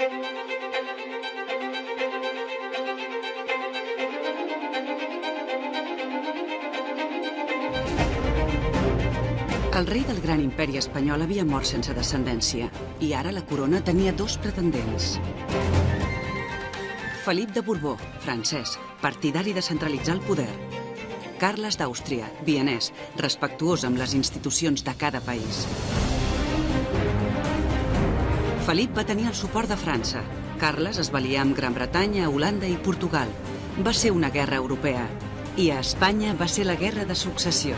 El rei del gran imperi espanyol havia mort sense descendència i ara la corona tenia dos pretendents. Felip de Borbó, francès, partidari de centralitzar el poder. Carles d'Àustria, vienès, respectuós amb les institucions de cada país. Felip va tenir el suport de França. Carles es va aliar amb Gran Bretanya, Holanda i Portugal. Va ser una guerra europea. I a Espanya va ser la guerra de successió.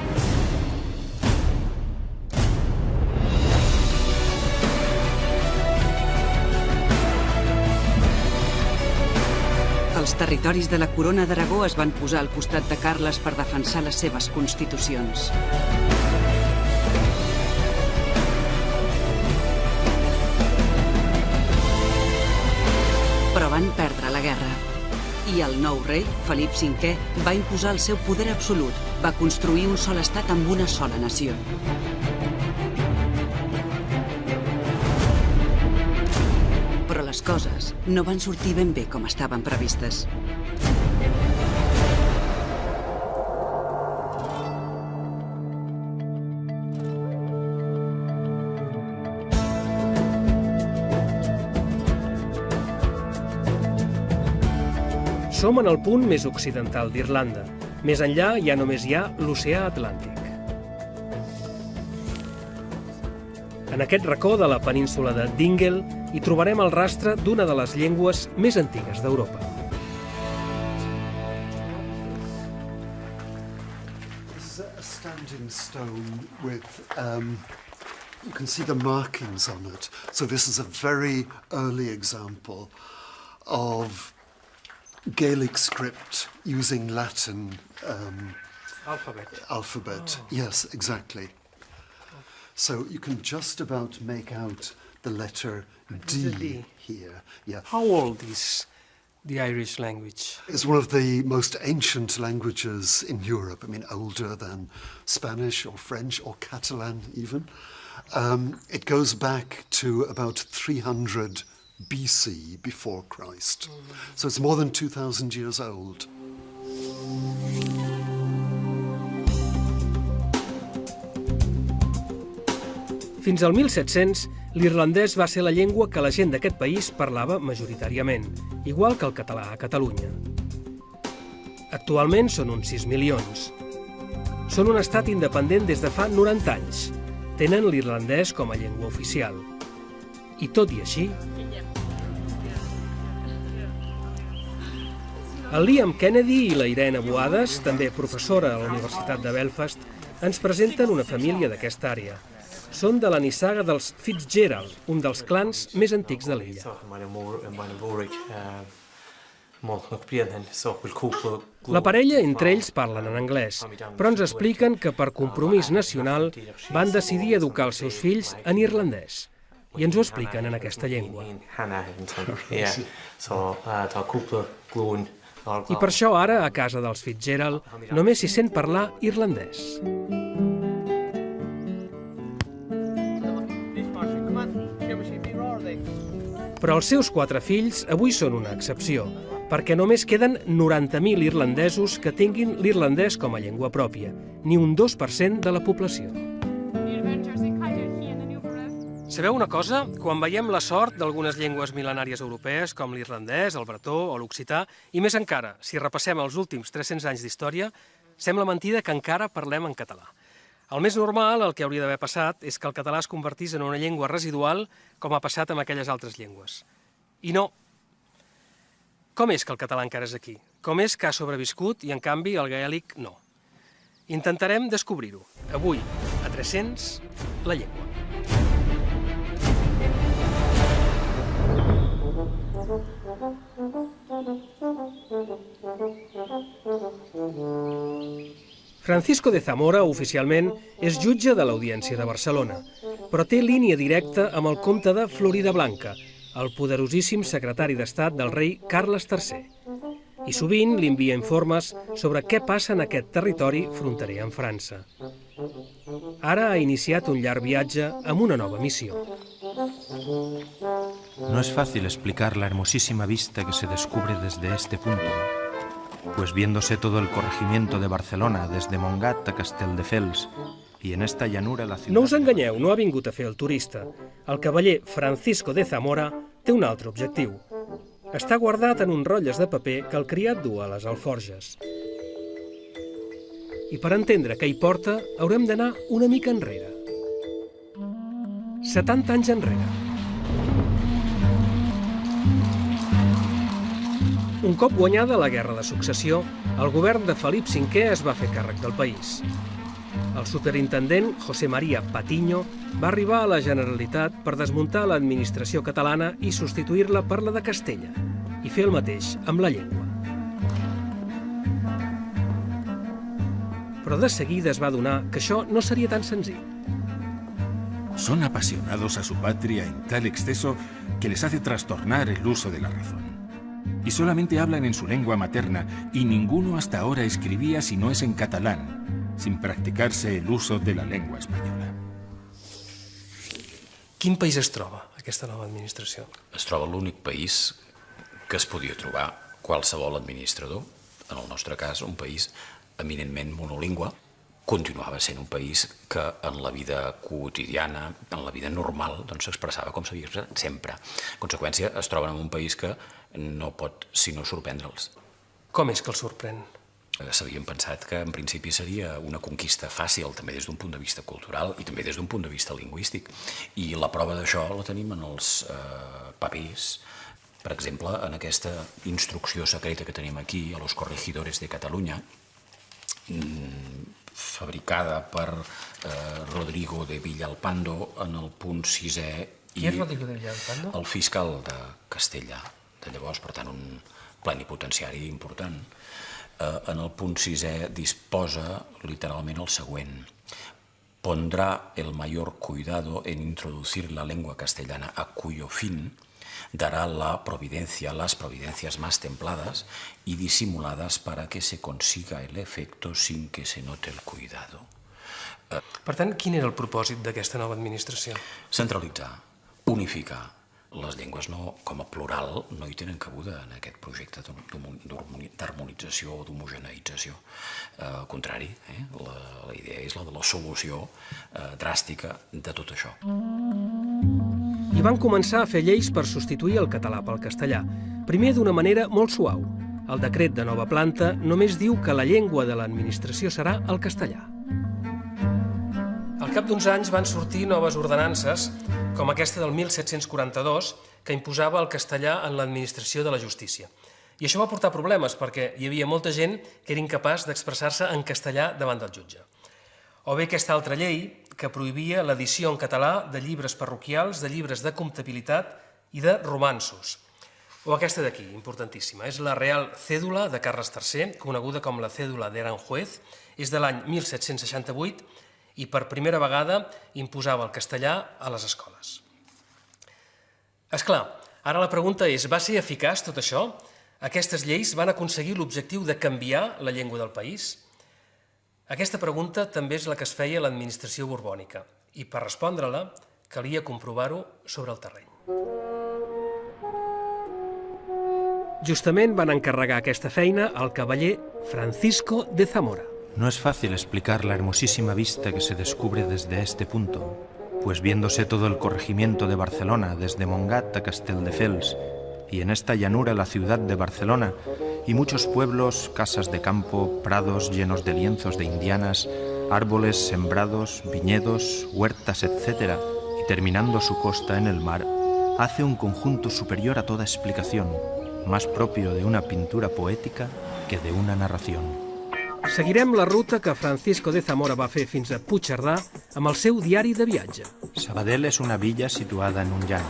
Els territoris de la corona d'Aragó es van posar al costat de Carles per defensar les seves constitucions. Però van perdre la guerra. I el nou rei, Felip V, va imposar el seu poder absolut. Va construir un sol estat amb una sola nació. Però les coses no van sortir ben bé com estaven previstes. Som en el punt més occidental d'Irlanda. Més enllà ja només hi ha l'oceà Atlàntic. En aquest racó de la península de Dingle hi trobarem el rastre d'una de les llengües més antigues d'Europa. This is a standing stone with, you can see the markings on it. So this is a very early example of Gaelic script using Latin alphabet. Yes, exactly. So you can just about make out the letter D here. Yeah. How old is the Irish language? It's one of the most ancient languages in Europe. I mean, older than Spanish or French or Catalan even. It goes back to about 300 BC, before Christ. So it's more than 2,000 years old. Fins al 1700, l'irlandès va ser la llengua que la gent d'aquest país parlava majoritàriament, igual que el català a Catalunya. Actualment són uns 6 milions. Són un estat independent des de fa 90 anys. Tenen l'irlandès com a llengua oficial. I tot i així, el Liam Kennedy i la Irene Boades, també professora a la Universitat de Belfast, ens presenten una família d'aquesta àrea. Són de la nissaga dels Fitzgerald, un dels clans més antics de l'illa. La parella entre ells parlen en anglès, però ens expliquen que per compromís nacional van decidir educar els seus fills en irlandès. I ens ho expliquen en aquesta llengua. I per això ara, a casa dels Fitzgerald, només s'hi sent parlar irlandès. Però els seus 4 fills avui són una excepció, perquè només queden 90.000 irlandesos que tinguin l'irlandès com a llengua pròpia, ni un 2% de la població. Sabeu una cosa? Quan veiem la sort d'algunes llengües mil·lenàries europees, com l'irlandès, el bretó o l'occità, i més encara, si repassem els últims 300 anys d'història, sembla mentida que encara parlem en català. El més normal, el que hauria d'haver passat, és que el català es convertís en una llengua residual, com ha passat amb aquelles altres llengües. I no. Com és que el català encara és aquí? Com és que ha sobreviscut i, en canvi, el gaèlic no? Intentarem descobrir-ho. Avui, a 300, la llengua. Francisco de Zamora, oficialment, és jutge de l'Audiència de Barcelona, però té línia directa amb el comte de Floridablanca, el poderosíssim secretari d'Estat del rei Carles III. I sovint li envia informes sobre què passa en aquest territori fronterer amb França. Ara ha iniciat un llarg viatge amb una nova missió. No es fácil explicar la hermosísima vista que se descubre desde este punto, pues viéndose todo el corregimiento de Barcelona desde Montgat a Castelldefels i en esta llanura la ciutat... No us enganyeu, no ha vingut a fer el turista. El cavaller Francisco de Zamora té un altre objectiu. Està guardat en uns rotlles de paper que el criat du a les alforges. I per entendre què hi porta, haurem d'anar una mica enrere. 70 anys enrere. Un cop guanyada la Guerra de Successió, el govern de Felip V es va fer càrrec del país. El superintendent José María Patiño va arribar a la Generalitat per desmuntar l'administració catalana i substituir-la per la de Castella, i fer el mateix amb la llengua. Però de seguida es va adonar que això no seria tan senzill. Son apasionados a su patria en tal exceso que les hace trastornar el uso de la razón. Y solamente hablan en su lengua materna, y ninguno hasta ahora escribía si no es en catalán, sin practicarse el uso de la lengua española. Quin país es troba, aquesta nova administració? Es troba l'únic país que es podia trobar qualsevol administrador, en el nostre cas un país eminentment monolingüe, continuava sent un país que en la vida quotidiana, en la vida normal, s'expressava com s'havia expressat sempre. En conseqüència, es troben en un país que no pot sinó sorprendre'ls. Com és que el sorprèn? S'havien pensat que en principi seria una conquista fàcil, també des d'un punt de vista cultural i també des d'un punt de vista lingüístic. I la prova d'això la tenim en els papers. Per exemple, en aquesta instrucció secreta que tenim aquí, a los corregidores de Catalunya, fabricada per Rodrigo de Villalpando en el punt 6è. Qui és Rodrigo de Villalpando? El fiscal de Castella, de llavors, per tant, un plenipotenciari important. En el punt 6è disposa literalment el següent: pondrá el mayor cuidado en introducir la lengua castellana, a cuyo fin dará las providencias más templadas y disimuladas para que se consiga el efecto sin que se note el cuidado. Per tant, quin era el propòsit d'aquesta nova administració? Centralitzar, unificar. Les llengües com a plural no hi tenen cabuda en aquest projecte d'harmonització o d'homogeneïtzació. Al contrari, la idea és la de la solució dràstica de tot això. I van començar a fer lleis per substituir el català pel castellà, primer d'una manera molt suau. El decret de nova planta només diu que la llengua de l'administració serà el castellà. Al cap d'uns anys van sortir noves ordenances, com aquesta del 1742, que imposava el castellà en l'administració de la justícia. I això va portar problemes, perquè hi havia molta gent que era incapaç d'expressar-se en castellà davant del jutge. O bé aquesta altra llei, que prohibia l'edició en català de llibres parroquials, de llibres de comptabilitat i de romanços. O aquesta d'aquí, importantíssima, és la Real Cèdula de Carles III, coneguda com la Cèdula d'Aranjuez, és de l'any 1768 i per primera vegada imposava el castellà a les escoles. És clar, ara la pregunta és, va ser eficaç tot això? Aquestes lleis van aconseguir l'objectiu de canviar la llengua del país? Aquesta pregunta també és la que es feia a l'administració borbònica, i per respondre-la calia comprovar-ho sobre el terreny. Justament van encarregar aquesta feina al cavaller Francisco de Zamora. No es fácil explicar la hermosísima vista que se descubre desde este punto, pues viéndose todo el corregimiento de Barcelona desde Montgat a Castelldefels y en esta llanura la ciudad de Barcelona y muchos pueblos, casas de campo, prados llenos de lienzos de indianas, árboles sembrados, viñedos, huertas, etc., y terminando su costa en el mar, hace un conjunto superior a toda explicación, más propio de una pintura poética que de una narración. Seguirem la ruta que Francisco de Zamora va fer fins a Puigcerdà amb el seu diari de viatge. Sabadell es una villa situada en un llano.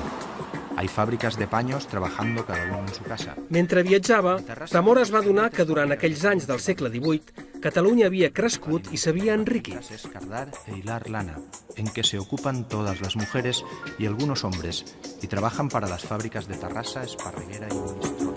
Hay fábricas de paños trabajando cada uno en su casa. Mentre viatjava, Zamora es va adonar que durant aquells anys del segle XVIII Catalunya havia crescut i s'havia enriquit. Es cardar e hilar lana, en que se ocupan todas las mujeres y algunos hombres, y trabajan para las fábricas de Tarrasa, Esparreguera y Monistrol.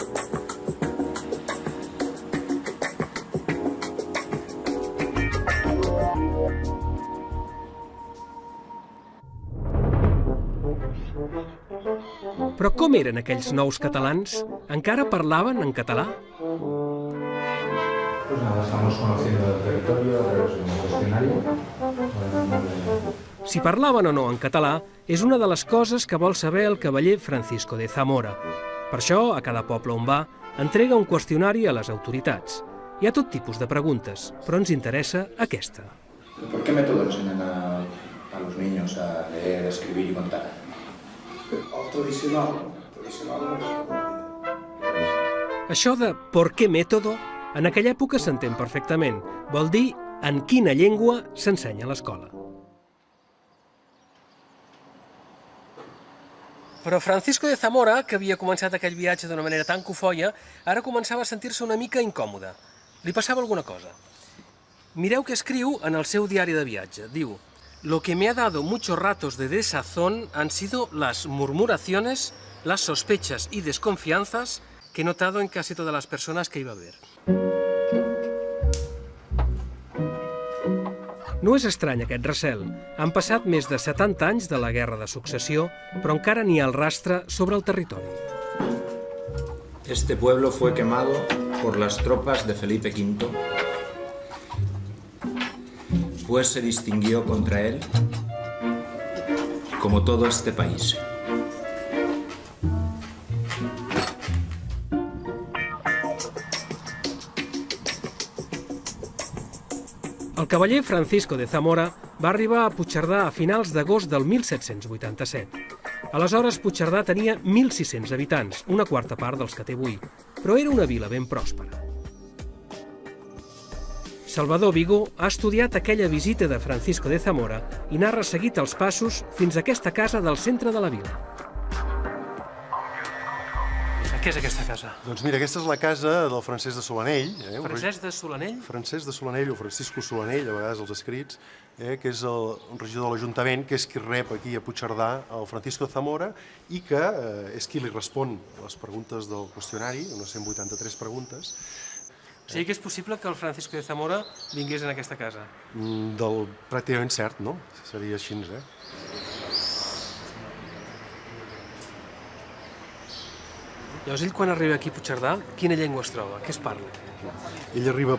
Però com com eren aquells nous catalans? Encara parlaven en català? Pues nada, estamos conociendo el territorio a través de un cuestionario. Si parlaven o no en català és una de les coses que vol saber el cavaller Francisco de Zamora. Per això, a cada poble on va, entrega un qüestionari a les autoritats. Hi ha tot tipus de preguntes, però ens interessa aquesta. ¿Por qué método enseñan a los niños a leer, escribir y contar? El tradicional. Això de ¿por qué método? En aquella època s'entén perfectament. Vol dir en quina llengua s'ensenya a l'escola. Però Francisco de Zamora, que havia començat aquell viatge d'una manera tan cofoia, ara començava a sentir-se una mica incòmode. Li passava alguna cosa. Mireu què escriu en el seu diari de viatge. Diu: «Lo que me ha dado muchos ratos de desazón han sido las murmuraciones, las sospechas y desconfianzas que he notado en casi todas las personas que iba a ver». No és estrany aquest recel. Han passat més de 70 anys de la Guerra de Successió, però encara n'hi ha el rastre sobre el territori. Este pueblo fue quemado por las tropas de Felipe V, pues se distinguió contra él, como todo este país. El cavaller Francisco de Zamora va arribar a Puigcerdà a finals d'agost del 1787. Aleshores, Puigcerdà tenia 1.600 habitants, una quarta part dels que té avui, però era una vila ben pròspera. Salvador Vigo ha estudiat aquella visita de Francisco de Zamora i n'ha resseguit els passos fins a aquesta casa del centre de la vila. Què és aquesta casa? Doncs mira, aquesta és la casa del Francesc de Solanell. Francesc de Solanell? Francesc de Solanell o Francisco Solanell, a vegades els escrits, que és el regidor de l'Ajuntament, que és qui rep aquí a Puigcerdà el Francisco de Zamora i que és qui li respon a les preguntes del qüestionari, unes 183 preguntes. O sigui que és possible que el Francisco de Zamora vingués en aquesta casa? Pràcticament cert, no? Seria així, Llavors, ell quan arriba aquí a Puigcerdà, quina llengua es troba? Què es parla? Ell arriba,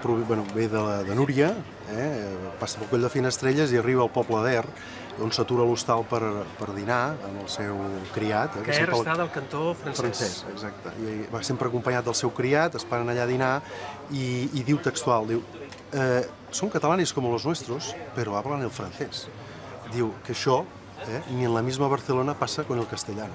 ve de Núria, passa pel Coll de Finestrelles i arriba al poble d'Er, on s'atura a l'hostal per dinar amb el seu criat. Que Er està del cantó francès. Exacte. I va sempre acompanyat del seu criat, es paren allà a dinar i diu textual, diu, son catalanes como los nuestros, pero hablan el francés. Diu que això ni en la misma Barcelona passa con el castellano.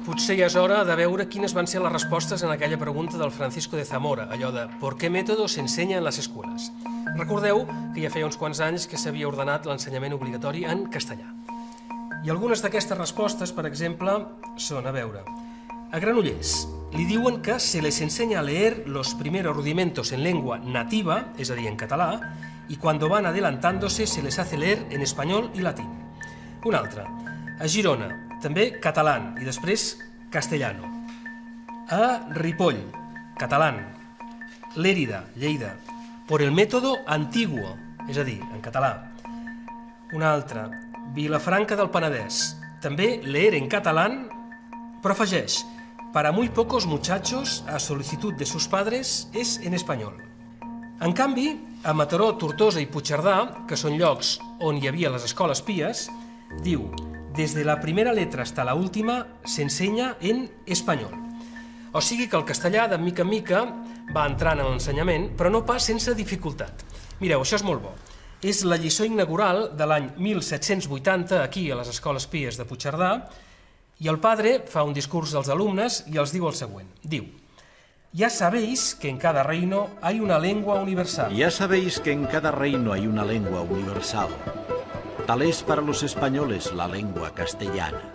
Potser ja és hora de veure quines van ser les respostes en aquella pregunta del Francisco de Zamora, allò de «¿Por qué método se enseña en las escuelas?». Recordeu que ja feia uns quants anys que s'havia ordenat l'ensenyament obligatori en castellà. I algunes d'aquestes respostes, per exemple, són, a veure, a Granollers li diuen que se les enseña a leer los primeros rudimentos en lengua nativa, és a dir, en català, y cuando van adelantándose se les hace leer en español y latín. Un altre, a Girona, també català i després castellano. A Ripoll, català. Lérida, Lleida, por el método antiguo, és a dir, en català. Un altre, Vilafranca del Penedès, també leer en català, però afegeix, para muy pocos muchachos, a solicitud de sus padres, es en espanyol. En canvi, a Mataró, Tortosa i Puigcerdà, que són llocs on hi havia les escoles pies, diu: desde la primera letra hasta la última se enseña en español. O sigui que el castellà, de mica en mica, va entrant en l'ensenyament, però no pas sense dificultat. Mireu, això és molt bo. És la lliçó inaugural de l'any 1780, aquí a les escoles pies de Puigcerdà, i el padre fa un discurs als alumnes i els diu el següent. Diu: ya sabéis que en cada reino hay una lengua universal. Ya sabéis que en cada reino hay una lengua universal. Tal es para los españoles la lengua castellana.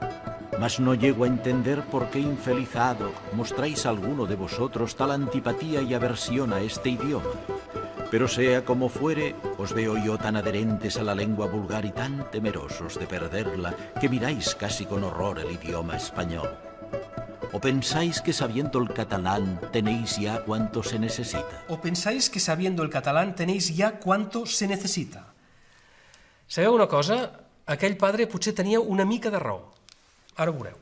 Mas no llego a entender por qué infelizado mostráis alguno de vosotros tal antipatía y aversión a este idioma. Pero sea como fuere, os veo yo tan adherentes a la lengua vulgar y tan temerosos de perderla que miráis casi con horror el idioma español. ¿O pensáis que sabiendo el catalán tenéis ya cuanto se necesita? ¿O pensáis que sabiendo el catalán tenéis ya cuanto se necesita? Sabeu una cosa? Aquell padre potser tenia una mica de raó. Ara ho veureu.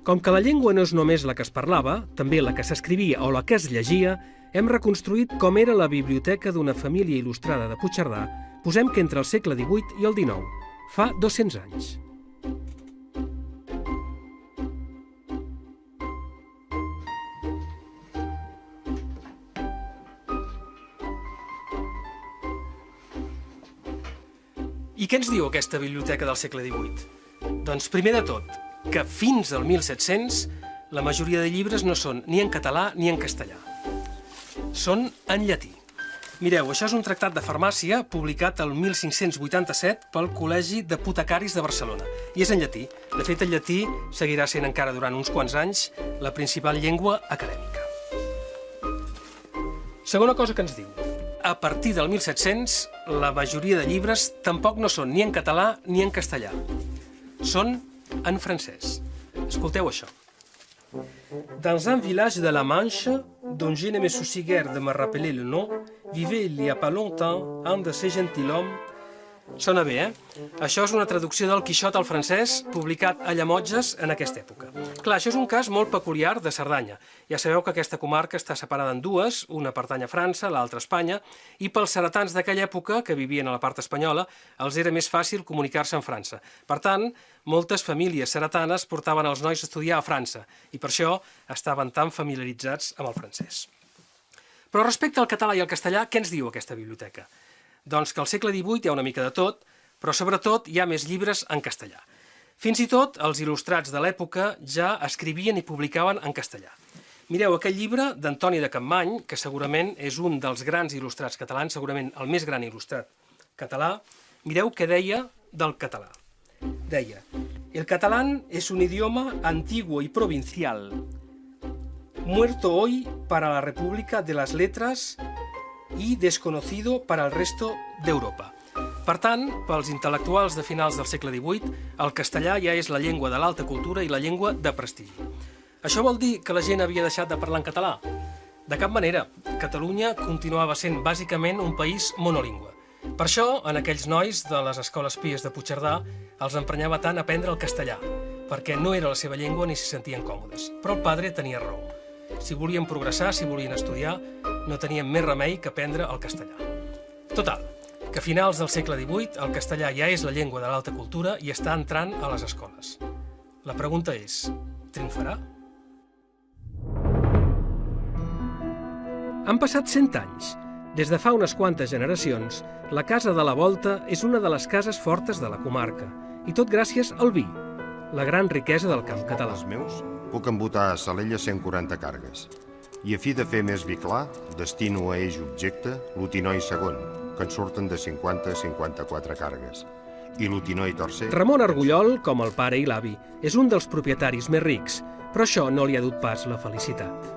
Com que la llengua no és només la que es parlava, també la que s'escrivia o la que es llegia, hem reconstruït com era la biblioteca d'una família il·lustrada de Puigcerdà, posem que entre el segle XVIII i el XIX, fa 200 anys. I què ens diu aquesta biblioteca del segle XVIII? Doncs primer de tot, que fins al 1700 la majoria de llibres no són ni en català ni en castellà. Són en llatí. Mireu, això és un tractat de farmàcia publicat el 1587 pel Col·legi d'Apotecaris de Barcelona. I és en llatí. De fet, el llatí seguirà sent encara durant uns quants anys la principal llengua acadèmica. Segona cosa que ens diu. A partir del 1700, la majoria de llibres tampoc no són ni en català ni en castellà. Són en francès. Escolteu això. Dans un village de la Manche, dont je ne me soucie guère de me rappeler le nom, vivait il y a pas longtemps un de ces gentilhommes. Sona bé, Això és una traducció del Quixot al francès, publicat a Llemotges en aquesta època. Clar, això és un cas molt peculiar de Cerdanya. Ja sabeu que aquesta comarca està separada en dues, una pertany a França, l'altra a Espanya, i pels ceretans d'aquella època, que vivien a la part espanyola, els era més fàcil comunicar-se amb França. Per tant, moltes famílies ceretanes portaven els nois a estudiar a França, i per això estaven tan familiaritzats amb el francès. Però respecte al català i al castellà, què ens diu aquesta biblioteca? Doncs que al segle XVIII hi ha una mica de tot, però sobretot hi ha més llibres en castellà. Fins i tot els il·lustrats de l'època ja escrivien i publicaven en castellà. Mireu, aquell llibre d'Antoni de Capmany, que segurament és un dels grans il·lustrats catalans, segurament el més gran il·lustrat català, mireu què deia del català. Deia: el catalán es un idioma antiguo y provincial, muerto hoy para la República de las Letras y desconocido para el resto d'Europa. Per tant, pels intel·lectuals de finals del segle XVIII, el castellà ja és la llengua de l'alta cultura i la llengua de prestigi. Això vol dir que la gent havia deixat de parlar en català? De cap manera. Catalunya continuava sent bàsicament un país monolingüe. Per això, en aquells nois de les escoles pies de Puigcerdà els emprenyava tant aprendre el castellà, perquè no era la seva llengua ni s'hi sentien còmodes. Però el padre tenia raó. Si volien progressar, si volien estudiar, no tenien més remei que aprendre el castellà. Total, que a finals del segle XVIII el castellà ja és la llengua de l'alta cultura i està entrant a les escoles. La pregunta és: triomfarà? Han passat 100 anys. Des de fa unes quantes generacions, la Casa de la Volta és una de les cases fortes de la comarca, i tot gràcies al vi, la gran riquesa del camp català. Els meus puc embotar a Salella 140 cargues, i a fi de fer més vi clar, destino a eix objecte l'Utinoi segon, que en surten de 50 a 54 cargues, i l'Utinoi tercer... Ramon Argullol, com el pare i l'avi, és un dels propietaris més rics, però això no li ha dut pas la felicitat.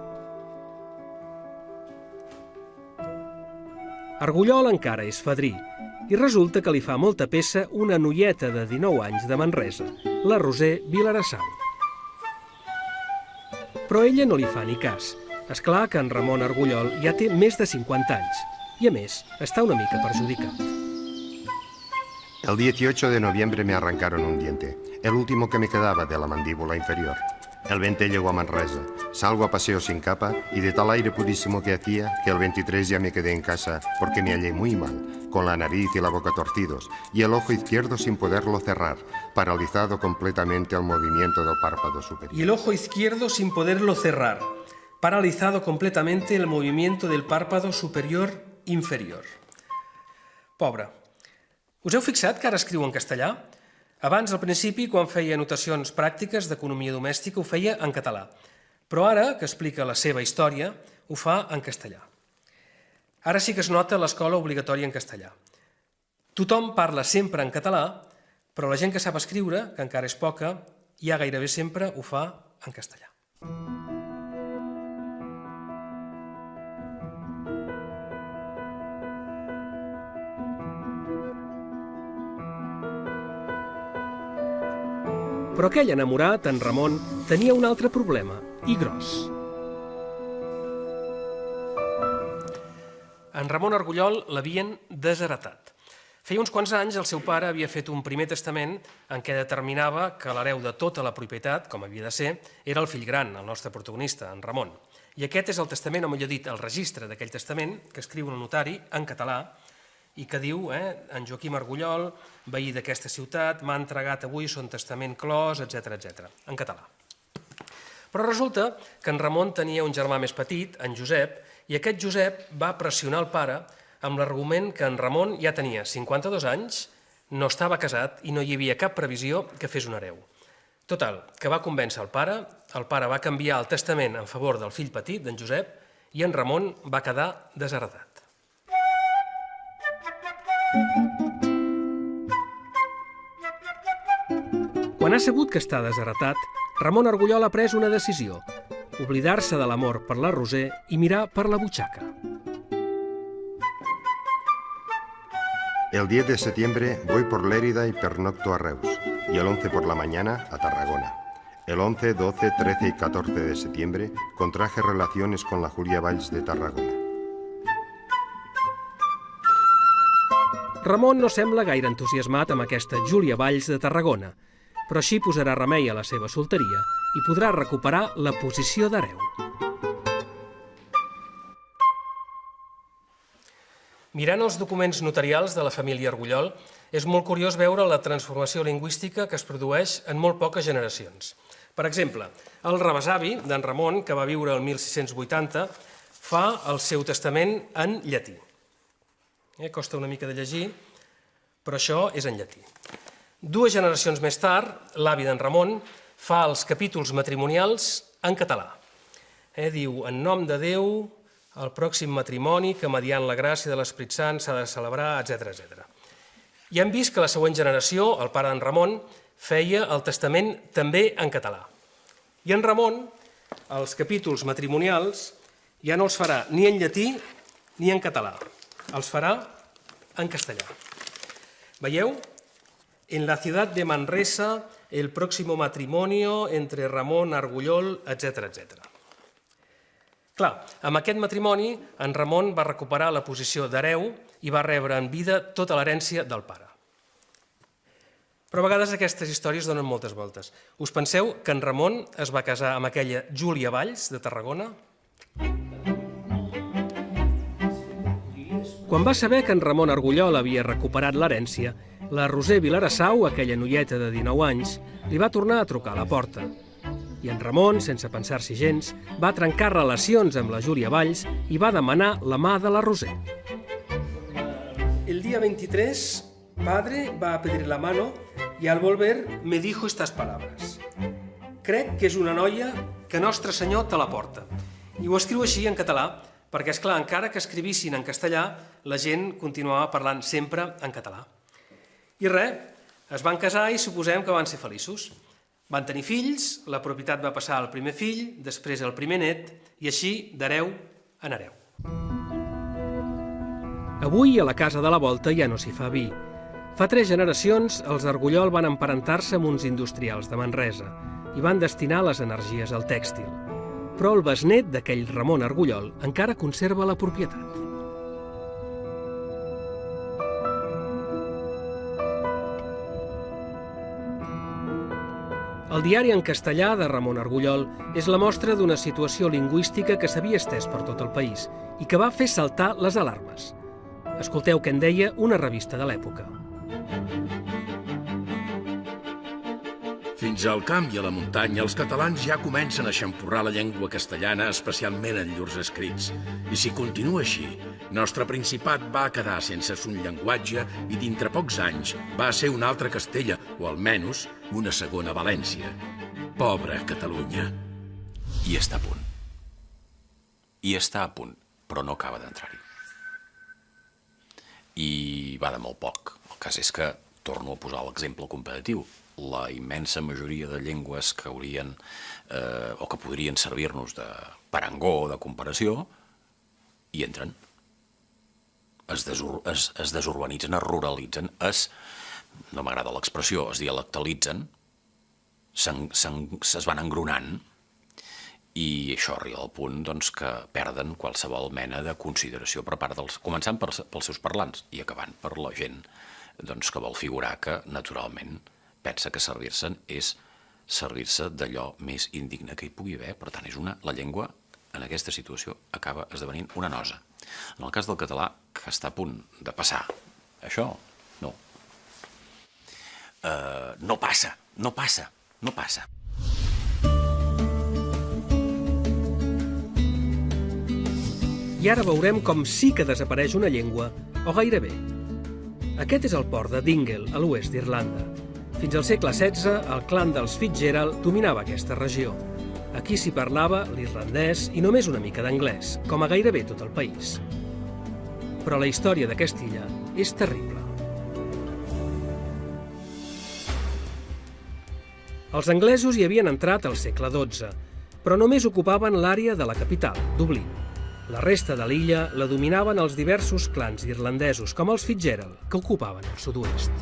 Argullol encara és fadrí, i resulta que li fa molta peça una noieta de 19 anys de Manresa, la Roser Vilarassau. Però ella no li fa ni cas. És clar que en Ramon Argullol ja té més de 50 anys, i a més, està una mica perjudicat. El 18 de noviembre me arrancaron un diente, el último que me quedaba de la mandíbula inferior. El 20 llegó a Manresa, salgo a paseo sin capa y de tal aire pudísimo que hacía que el 23 ya me quedé en casa porque me hallé muy mal, con la nariz y la boca torcidos y el ojo izquierdo sin poderlo cerrar, paralizado completamente al movimiento del párpado superior. Y el ojo izquierdo sin poderlo cerrar, paralizado completamente el movimiento del párpado superior inferior. Pobre. Us heu fixat que ara escriu en castellà? Abans, al principi, quan feia anotacions pràctiques d'economia domèstica, ho feia en català. Però ara, que explica la seva història, ho fa en castellà. Ara sí que es nota l'escola obligatòria en castellà. Tothom parla sempre en català, però la gent que sap escriure, que encara és poca, ja gairebé sempre ho fa en castellà. Però aquell enamorat, en Ramon, tenia un altre problema, i gros. En Ramon Argullol l'havien desheretat. Feia uns quants anys el seu pare havia fet un primer testament en què determinava que l'hereu de tota la propietat, com havia de ser, era el fill gran, el nostre protagonista, en Ramon. I aquest és el testament, o millor dit, el registre d'aquell testament que escriu un notari en català i que diu, en Joaquim Argullol, veí d'aquesta ciutat, m'ha entregat avui son testament clos, etc., en català. Però resulta que en Ramon tenia un germà més petit, en Josep, i aquest Josep va pressionar el pare amb l'argument que en Ramon ja tenia 52 anys, no estava casat i no hi havia cap previsió que fes un hereu. Total, que va convèncer el pare va canviar el testament en favor del fill petit, d'en Josep, i en Ramon va quedar desheretat. Quan ha sabut que està desheretat, Ramon Argullol ha pres una decisió: oblidar-se de l'amor per la Roser i mirar per la butxaca. El 10 de septiembre voy por Lérida y pernocto a Reus, y el 11 por la mañana a Tarragona. El 11, 12, 13 y 14 de septiembre contraje relaciones con la Julia Valls de Tarragona. Ramon no sembla gaire entusiasmat amb aquesta Júlia Valls de Tarragona, però així posarà remei a la seva solteria i podrà recuperar la posició d'hereu. Mirant els documents notarials de la família Argullol, és molt curiós veure la transformació lingüística que es produeix en molt poques generacions. Per exemple, el rebesavi d'en Ramon, que va viure el 1680, fa el seu testament en llatí. Costa una mica de llegir, però això és en llatí. 2 generacions més tard, l'avi d'en Ramon fa els capítols matrimonials en català. Diu, en nom de Déu, el pròxim matrimoni que mediant la gràcia de l'Esperit Sant s'ha de celebrar, etc. I hem vist que la següent generació, el pare d'en Ramon, feia el testament també en català. I en Ramon, els capítols matrimonials, ja no els farà ni en llatí ni en català. Els farà en castellà. Veieu? En la ciudad de Manresa, el próximo matrimonio entre Ramon Argullol, etc. Clar, amb aquest matrimoni, en Ramon va recuperar la posició d'hereu i va rebre en vida tota l'herència del pare. Però a vegades aquestes històries donen moltes voltes. Us penseu que en Ramon es va casar amb aquella Júlia Valls de Tarragona? Quan va saber que en Ramon Argullol havia recuperat l'herència, la Roser Vilarassau, aquella noieta de 19 anys, li va tornar a trucar a la porta. I en Ramon, sense pensar-s'hi gens, va trencar relacions amb la Júlia Valls i va demanar la mà de la Roser. El día 23, padre va a pedir la mano y al volver me dijo estas palabras. Crec que és una noia que Nostre Senyor te la porta. I ho escriu així en català, perquè, esclar, encara que escrivissin en castellà, la gent continuava parlant sempre en català. I res, es van casar i suposem que van ser feliços. Van tenir fills, la propietat va passar al primer fill, després al primer net, i així d'hereu en hereu. Avui a la casa de la Volta ja no s'hi fa vi. Fa 3 generacions els Argullol van emparentar-se amb uns industrials de Manresa i van destinar les energies al tèxtil. Però el besnet d'aquell Ramon Argullol encara conserva la propietat. El diari en castellà de Ramon Argullol és la mostra d'una situació lingüística que s'havia estès per tot el país i que va fer saltar les alarmes. Escolteu què en deia una revista de l'època. Fins al camp i a la muntanya, els catalans ja comencen a xampurrar la llengua castellana, especialment en llurs escrits. I si continua així, nostre Principat va quedar sense son llenguatge i dintre pocs anys va ser una altra Castella, o almenys una segona València. Pobra Catalunya. I està a punt. I està a punt, però no acaba d'entrar-hi. I va de molt poc. El cas és que torno a posar l'exemple comparatiu. La immensa majoria de llengües que haurien o que podrien servir-nos de parangó o de comparació hi entren. Es desurbanitzen, es ruralitzen, no m'agrada l'expressió, es dialectalitzen, es van engronant I això arriba al punt que perden qualsevol mena de consideració per part dels... començant pels seus parlants i acabant per la gent que vol figurar que, naturalment, pensa que servir-se'n és servir-se d'allò més indigne que hi pugui haver. Per tant, la llengua, en aquesta situació, acaba esdevenint una nosa. En el cas del català, que està a punt de passar, això, no. No passa, no passa, no passa. I ara veurem com sí que desapareix una llengua, o gairebé. Aquest és el port de Dingle, a l'oest d'Irlanda. Fins al segle XVI, el clan dels Fitzgerald dominava aquesta regió. Aquí s'hi parlava l'irlandès i només una mica d'anglès, com a gairebé tot el país. Però la història d'aquesta illa és terrible. Els anglesos hi havien entrat al segle XII, però només ocupaven l'àrea de la capital, Dublín. La resta de l'illa la dominaven els diversos clans irlandesos, com els Fitzgerald, que ocupaven el sud-oest.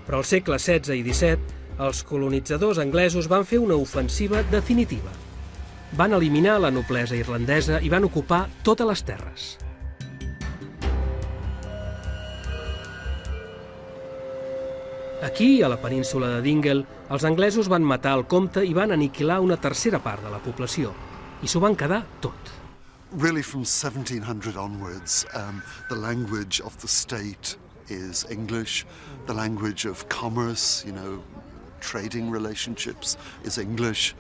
Però al segle XVI i XVII, els colonitzadors anglesos van fer una ofensiva definitiva. Van eliminar la noblesa irlandesa i van ocupar totes les terres. Aquí, a la península de Dingle, els anglesos van matar el comte i van aniquilar una tercera part de la població. I s'ho van quedar tot. Really, from 1700 onwards, the language of the state is English. The language of commerce, trading relationships is English.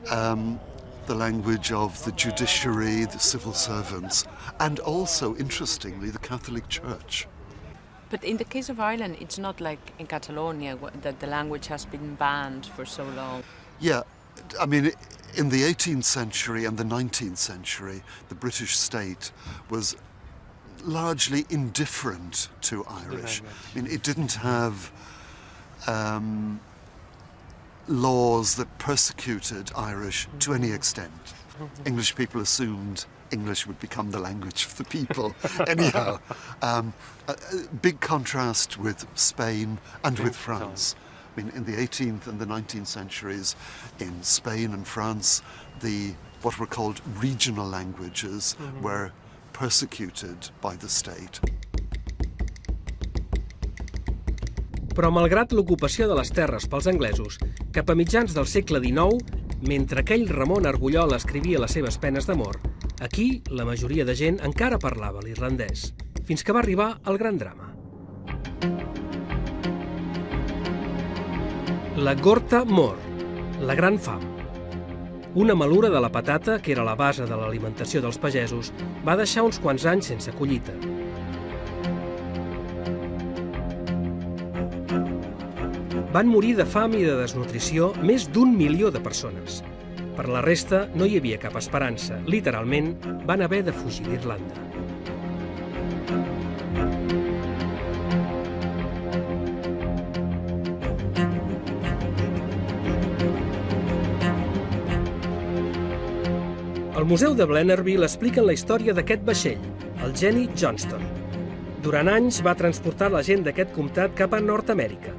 The language of the judiciary, the civil servants, and also, interestingly, the Catholic Church. But in the case of Ireland, it's not like in Catalonia that the language has been banned for so long. Yeah, I mean, in the 18th century and the 19th century, the British state was largely indifferent to Irish. I mean, it didn't have laws that persecuted Irish to any extent. English people assumed English would become the language of the people. Anyhow, a big contrast with Spain and with France. I mean, in the 18th and the 19th centuries, in Spain and France, what were called regional languages were persecuted by the state. Però malgrat l'ocupació de les terres pels anglesos, cap a mitjans del segle XIX, mentre aquell Ramon Argullol escrivia les seves penes d'amor, aquí la majoria de gent encara parlava l'irlandès, fins que va arribar el gran drama. La Gorta Mór, la gran fam. Una malura de la patata, que era la base de l'alimentació dels pagesos, va deixar uns quants anys sense collita. Van morir de fam i de desnutrició més d'1 milió de persones. Per la resta no hi havia cap esperança. Literalment, van haver de fugir d'Irlanda. Al Museu de Blennerville expliquen la història d'aquest vaixell, el Jenny Johnston. Durant anys va transportar la gent d'aquest comtat cap a Nord-Amèrica.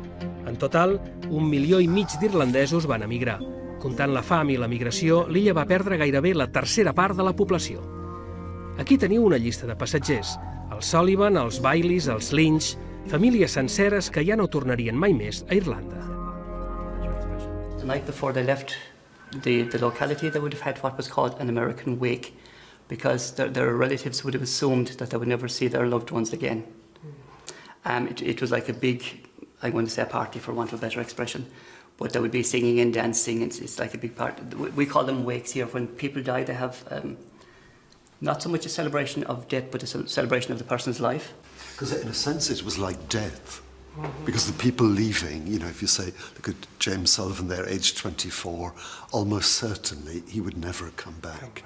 En total, 1,5 milió d'irlandesos van emigrar. Comptant la fam i la migració, l'illa va perdre gairebé la tercera part de la població. Aquí teniu una llista de passatgers. Els Sullivan, els Baileys, els Lynch, famílies senceres que ja no tornarien mai més a Irlanda. The night before they left the locality, they would have had what was called an American wake, because their relatives would have assumed that they would never see their loved ones again. It was like a big, I'm going to say a party for want of a better expression, but there would be singing and dancing. It's like a big part. We call them wakes here. When people die, they have not so much a celebration of death, but a celebration of the person's life. Because in a sense it was like death. Because the people leaving, if you say, look at James Sullivan there, aged 24, almost certainly he would never come back.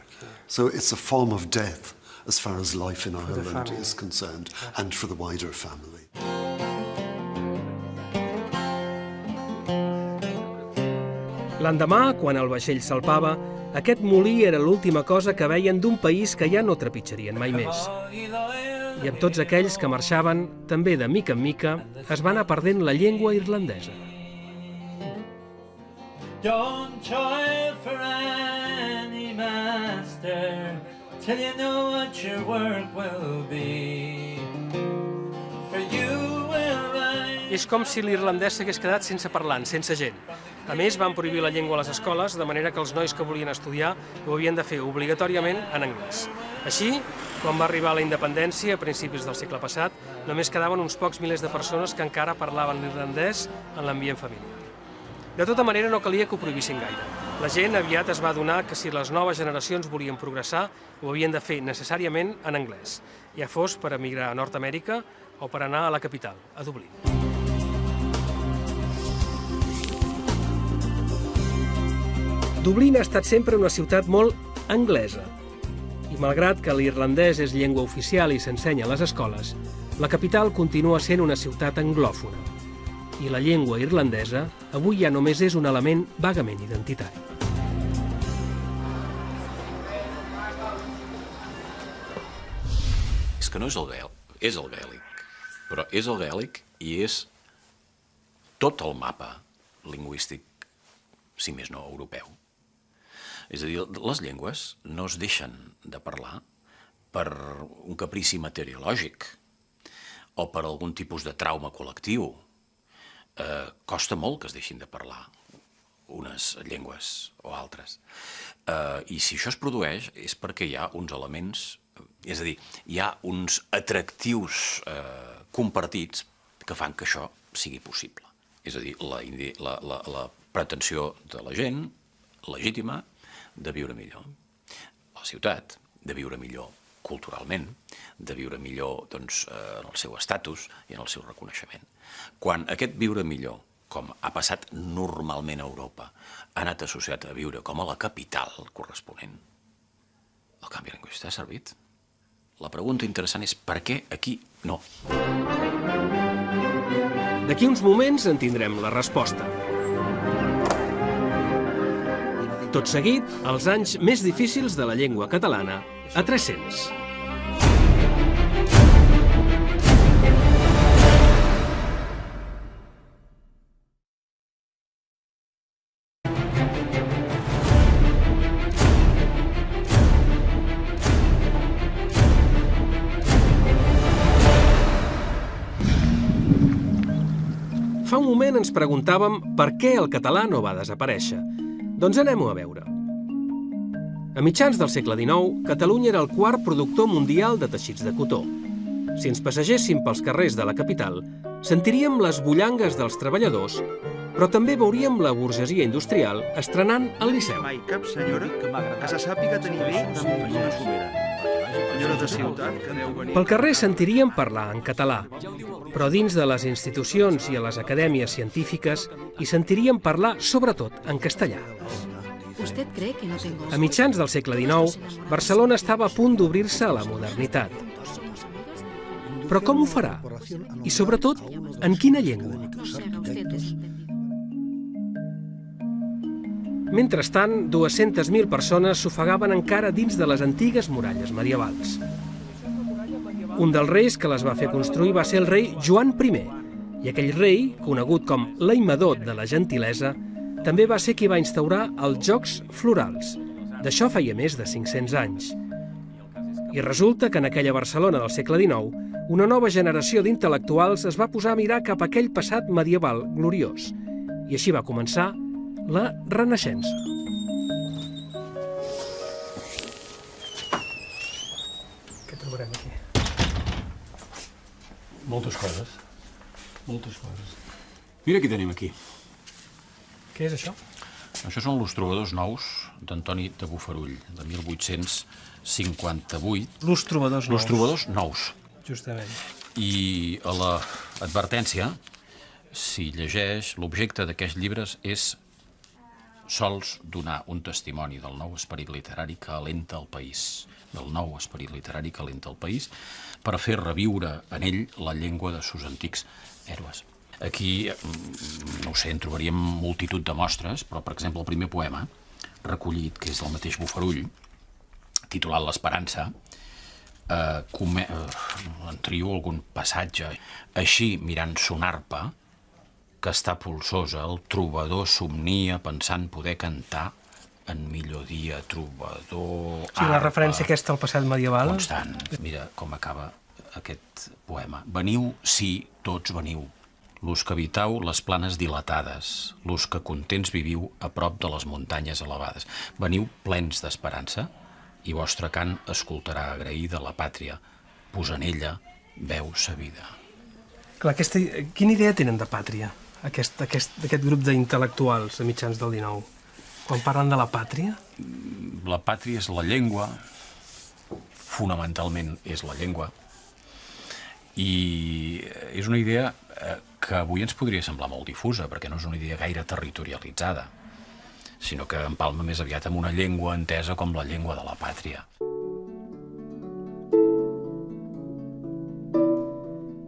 So it's a form of death as far as life in Ireland is concerned, and for the wider family. L'endemà, quan el vaixell salpava, aquest molí era l'última cosa que veien d'un país que ja no trepitjarien mai més. I amb tots aquells que marxaven, també de mica en mica, es va anar perdent la llengua irlandesa. Don't toil for any master till you know what your work will be. For you will rise. És com si l'irlandès s'hagués quedat sense parlants, sense gent. A més, van prohibir la llengua a les escoles, de manera que els nois que volien estudiar ho havien de fer obligatòriament en anglès. Així, quan va arribar la independència, a principis del segle passat, només quedaven uns pocs milers de persones que encara parlaven l'irlandès en l'ambient familiar. De tota manera, no calia que ho prohibissin gaire. La gent aviat es va adonar que si les noves generacions volien progressar, ho havien de fer necessàriament en anglès, ja fos per emigrar a Nord-Amèrica o per anar a la capital, a Dublín. Dublín ha estat sempre una ciutat molt anglesa. I malgrat que l'irlandès és llengua oficial i s'ensenya a les escoles, la capital continua sent una ciutat anglòfona. I la llengua irlandesa avui ja només és un element vagament identitari. És que no és el gaèlic, és el gaèlic. Però és el gaèlic i és tot el mapa lingüístic, si més no europeu. És a dir, les llengües no es deixen de parlar per un caprici meteorològic o per algun tipus de trauma col·lectiu. Costa molt que es deixin de parlar unes llengües o altres. I si això es produeix és perquè hi ha uns elements, és a dir, hi ha uns atractius compartits que fan que això sigui possible. És a dir, la pretensió de la gent, legítima, de viure millor a la ciutat, de viure millor culturalment, de viure millor en el seu estatus i en el seu reconeixement. Quan aquest viure millor, com ha passat normalment a Europa, ha anat associat a viure com a la capital corresponent, el canvi lingüístic ha servit. La pregunta interessant és per què aquí no? D'aquí uns moments en tindrem la resposta. Tot seguit, els anys més difícils de la llengua catalana a 300. Fa un moment ens preguntàvem per què el català no va desaparèixer. Doncs anem-ho a veure. A mitjans del segle XIX, Catalunya era el quart productor mundial de teixits de cotó. Si ens passegéssim pels carrers de la capital, sentiríem les bullangues dels treballadors, però també veuríem la burgesia industrial estrenant el Liceu. Mai cap senyora que se sàpiga tenir bé damunt d'una somera. Senyora de ciutat que deu venir... Pel carrer sentiríem parlar en català, però dins de les institucions i a les acadèmies científiques hi sentiríem parlar, sobretot, en castellà. ¿Usted cree que no tengo... A mitjans del segle XIX, Barcelona estava a punt d'obrir-se a la modernitat. Però com ho farà? I, sobretot, en quina llengua? Mentrestant, 200.000 persones s'ofegaven encara dins de les antigues muralles medievals. Un dels reis que les va fer construir va ser el rei Joan I, i aquell rei, conegut com l'aimador de la gentilesa, també va ser qui va instaurar els Jocs Florals. D'això feia més de 500 anys. I resulta que en aquella Barcelona del segle XIX, una nova generació d'intel·lectuals es va posar a mirar cap a aquell passat medieval gloriós. I així va començar la Renaixença. Què trobarem aquí? Moltes coses. Moltes coses. Mira què tenim aquí. Què és això? Això són Los trobadors nous d'Antoni de Bofarull, de 1858. Los trobadors nous. Los trobadors nous. Justament. I a l'advertència, si llegeix, l'objecte d'aquests llibres és sols donar un testimoni del nou esperit literari que alenta el país, del nou esperit literari que alenta el país, per fer reviure en ell la llengua de sus antics héroes. Aquí, no ho sé, en trobaríem multitud de mostres, però, per exemple, el primer poema, recollit, que és del mateix Bofarull, titulat L'Esperança, en trio algun passatge. Així, mirant son arpa, que està polsosa, el trobador somnia pensant poder cantar en millor dia, trobador... Sí, la referència aquesta al passat medieval. Constant. Mira com acaba aquest poema. Veniu, sí, tots veniu. Los que habitau les planes dilatades, los que contents viviu a prop de les muntanyes elevades. Veniu plens d'esperança i vostre cant escoltarà agraïda la pàtria, pos en ella veu sa vida. Clar, quina idea tenen de pàtria, aquest grup d'intel·lectuals a mitjans del XIX? Quan parlen de la pàtria? La pàtria és la llengua, fonamentalment és la llengua, i és una idea que avui ens podria semblar molt difusa, perquè no és una idea gaire territorialitzada, sinó que empalma més aviat amb una llengua entesa com la llengua de la pàtria.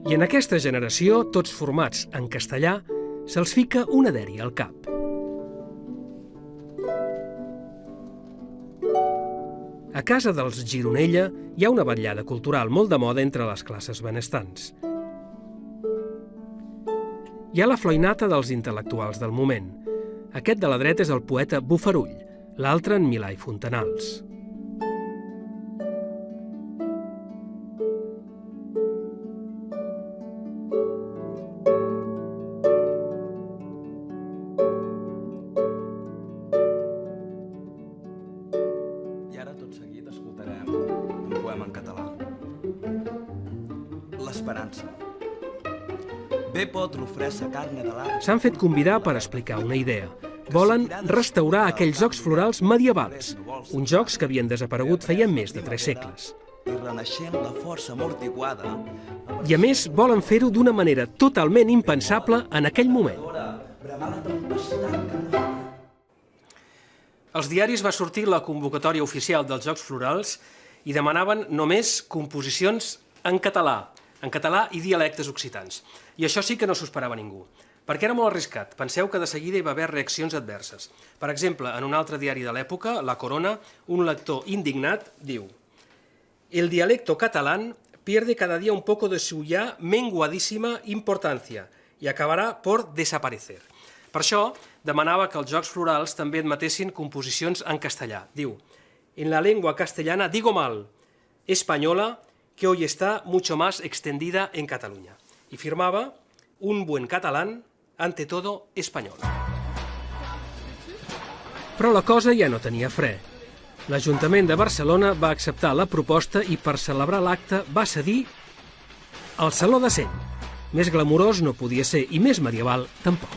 I en aquesta generació, tots formats en castellà, se'ls fica una dèria al cap. A casa dels Gironella hi ha una vetllada cultural molt de moda entre les classes benestants. Hi ha la floinata dels intel·lectuals del moment. Aquest de la dreta és el poeta Bofarull, l'altre en Milà i Fontanals. I ara tot seguit escoltarem un poema en català. L'esperança. Bé pot l'ofressa carne de l'art. S'han fet convidar per explicar una idea. Volen restaurar aquells jocs florals medievals, uns jocs que havien desaparegut feia més de 3 segles. I renaixent la força amortiguada. I a més, volen fer-ho d'una manera totalment impensable en aquell moment. Als diaris va sortir la convocatòria oficial dels Jocs Florals i demanaven només composicions en català i dialectes occitans. I això sí que no s'ho esperava ningú, perquè era molt arriscat. Penseu que de seguida hi va haver reaccions adverses. Per exemple, en un altre diari de l'època, La Corona, un lector indignat diu: «El dialecto catalán pierde cada día un poco de su ya menguadísima importancia y acabará por desaparecer». Per això, demanava que els Jocs Florals també admetessin composicions en castellà. Diu: «En la lengua castellana digo mal, española, que hoy está mucho más extendida en Cataluña». I firmava: «Un buen catalán, ante todo español». Però la cosa ja no tenia fre. L'Ajuntament de Barcelona va acceptar la proposta i per celebrar l'acte va cedir el Saló de Seny. Més glamurós no podia ser i més medieval tampoc.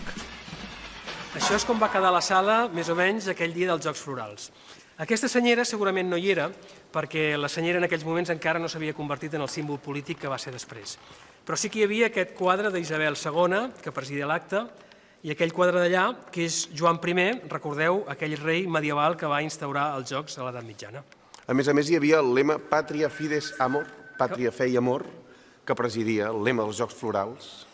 Això és com va quedar la sala, més o menys, aquell dia dels Jocs Florals. Aquesta senyera segurament no hi era, perquè la senyera en aquells moments encara no s'havia convertit en el símbol polític que va ser després. Però sí que hi havia aquest quadre d'Isabel II, que presidia l'acte, i aquell quadre d'allà, que és Joan I, recordeu, aquell rei medieval que va instaurar els Jocs a l'edat mitjana. A més, hi havia el lema Patria Fides Amor, Pàtria, Fe i Amor, que presidia el lema dels Jocs Florals.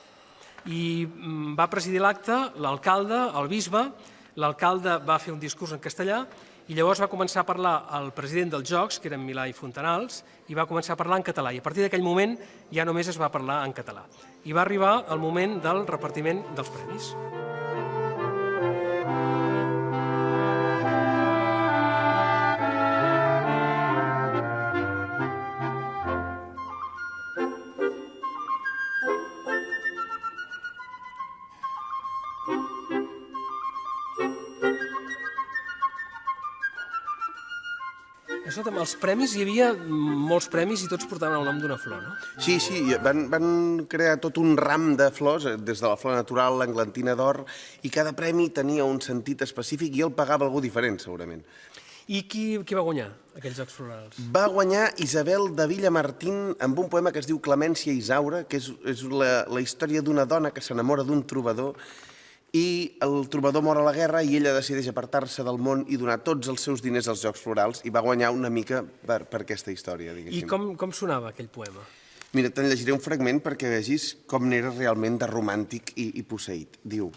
I va presidir l'acte l'alcalde, el bisbe. L'alcalde va fer un discurs en castellà i llavors va començar a parlar el president dels Jocs, que eren Milà i Fontanals, i va començar a parlar en català. I a partir d'aquell moment ja només es va parlar en català. I va arribar el moment del repartiment dels premis. Escolta'm, els premis, hi havia molts premis i tots portaven el nom d'una flor, no? Sí, van crear tot un ram de flors, des de la flor natural, l'englantina d'or, i cada premi tenia un sentit específic i el pagava algú diferent, segurament. I qui va guanyar aquells Jocs Florals? Va guanyar Isabel de Villamartín amb un poema que es diu Clemència i Isaura, que és la història d'una dona que s'enamora d'un trobador i el trobador mor a la guerra i ella decideix apartar-se del món i donar tots els seus diners als Jocs Florals i va guanyar una mica per aquesta història, diguéssim. I com sonava aquell poema? Mira, te'n llegiré un fragment perquè vegis com n'era realment de romàntic i posseït. Diu: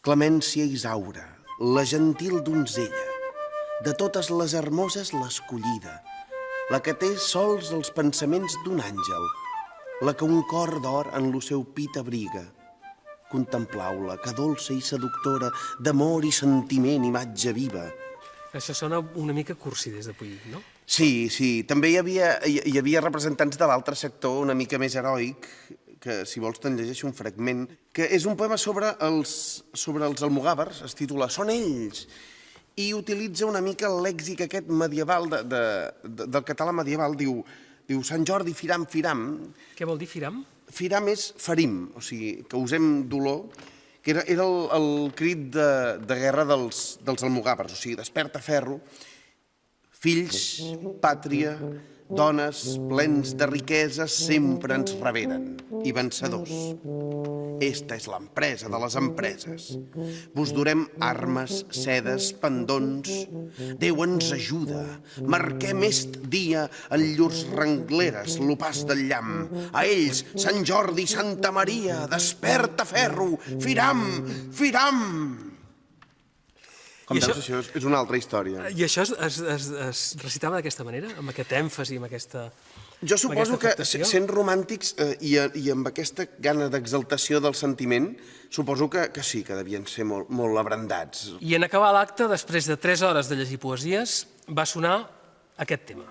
Clemència Isaura, la gentil donzella, de totes les hermoses l'escollida, la que té sols els pensaments d'un àngel, la que un cor d'or en lo seu pit abriga, Contempleu-la, que dolça i seductora, d'amor i sentiment, imatge viva. Això sona una mica cursi des de Puig, no? Sí, també hi havia representants de l'altre sector una mica més heroic, que si vols te'n llegeixo un fragment, que és un poema sobre els almogàvers, es titula Són ells, i utilitza una mica el lèxic aquest medieval, del català medieval, diu Sant Jordi, firam, firam. Què vol dir firam? Firam és ferim, o sigui, causem dolor, que era el crit de guerra dels almogàvers, o sigui, desperta ferro, fills, pàtria, dones, plens de riquesa, sempre ens reveren, i vencedors. Esta és l'empresa de les empreses. Vos durem armes, sedes, pendons. Déu ens ajuda. Marquem est dia en llurs rengleres, l'opàs del llamp. A ells, Sant Jordi, Santa Maria, desperta ferro, firam, firam! Com veus, això és una altra història. I això es recitava d'aquesta manera, amb aquest èmfasi, amb aquesta... Jo suposo que, sent romàntics i amb aquesta gana d'exaltació del sentiment, suposo que sí, que devien ser molt abrandats. I en acabar l'acte, després de 3 hores de llegir poesies, va sonar aquest tema.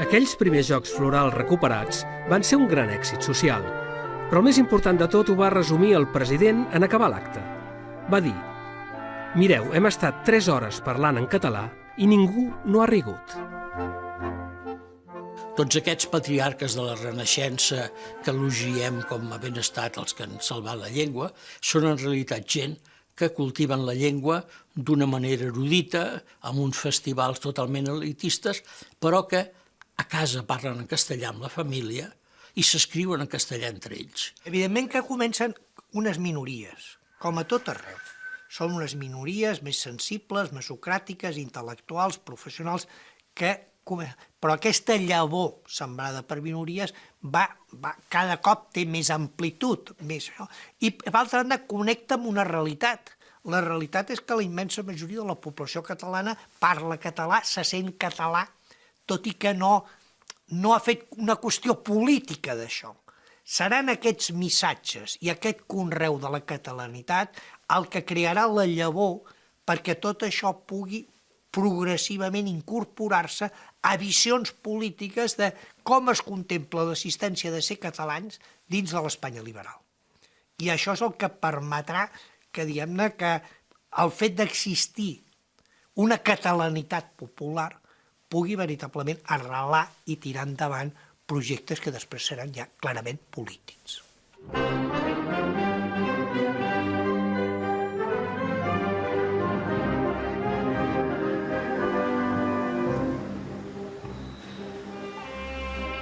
Aquells primers jocs florals recuperats van ser un gran èxit social, però el més important de tot ho va resumir el president en acabar l'acte. Va dir: mireu, hem estat 3 hores parlant en català i ningú no ha rigut. Tots aquests patriarques de la Renaixença que elogiem com a ben estat els que han salvat la llengua són en realitat gent que cultiven la llengua d'una manera erudita, amb uns festivals totalment elitistes, però que a casa parlen en castellà amb la família i s'escriuen en castellà entre ells. Evidentment que comencen unes minories, com a tot arreu. Són unes minories més sensibles, mesocràtiques, intel·lectuals, professionals, però aquesta llavor sembrada per minories cada cop té més amplitud. I, per altra banda, connecta amb una realitat. La realitat és que la immensa majoria de la població catalana parla català, se sent català, tot i que no ha fet una qüestió política d'això. Seran aquests missatges i aquest conreu de la catalanitat el que crearà la llavor perquè tot això pugui progressivament incorporar-se a visions polítiques de com es contempla l'existència de ser catalans dins de l'Espanya liberal. I això és el que permetrà que, diguem-ne, que el fet d'existir una catalanitat popular pugui veritablement arrelar i tirar endavant projectes que després seran ja clarament polítics.